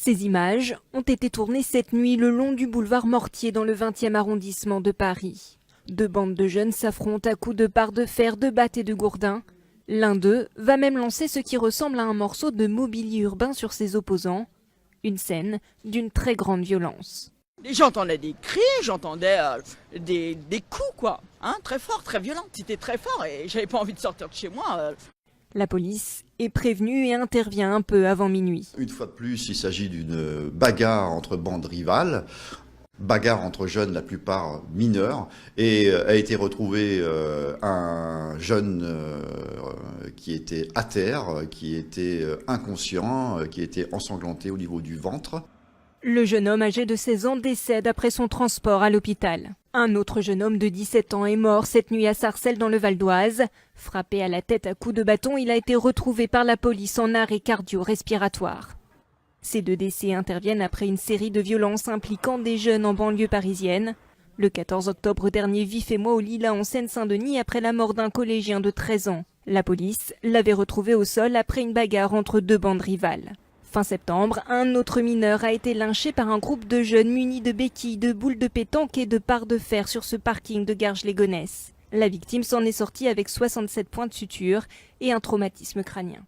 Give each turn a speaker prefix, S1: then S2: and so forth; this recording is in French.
S1: Ces images ont été tournées cette nuit le long du boulevard Mortier dans le 20e arrondissement de Paris. Deux bandes de jeunes s'affrontent à coups de barres de fer, de battes et de gourdins. L'un d'eux va même lancer ce qui ressemble à un morceau de mobilier urbain sur ses opposants. Une scène d'une très grande violence.
S2: J'entendais des cris, j'entendais des coups, quoi, hein, très forts, très violents. C'était très fort et j'avais pas envie de sortir de chez moi.
S1: La police est prévenue et intervient un peu avant minuit.
S3: Une fois de plus, il s'agit d'une bagarre entre bandes rivales, bagarre entre jeunes, la plupart mineurs, et a été retrouvé un jeune qui était à terre, qui était inconscient, qui était ensanglanté au niveau du ventre.
S1: Le jeune homme âgé de 16 ans décède après son transport à l'hôpital. Un autre jeune homme de 17 ans est mort cette nuit à Sarcelles dans le Val d'Oise. Frappé à la tête à coups de bâton, il a été retrouvé par la police en arrêt cardio-respiratoire. Ces deux décès interviennent après une série de violences impliquant des jeunes en banlieue parisienne. Le 14 octobre dernier, vif émoi au Lilas en Seine-Saint-Denis après la mort d'un collégien de 13 ans. La police l'avait retrouvé au sol après une bagarre entre deux bandes rivales. Fin septembre, un autre mineur a été lynché par un groupe de jeunes munis de béquilles, de boules de pétanque et de barres de fer sur ce parking de Garges-les-Gonesse. La victime s'en est sortie avec 67 points de suture et un traumatisme crânien.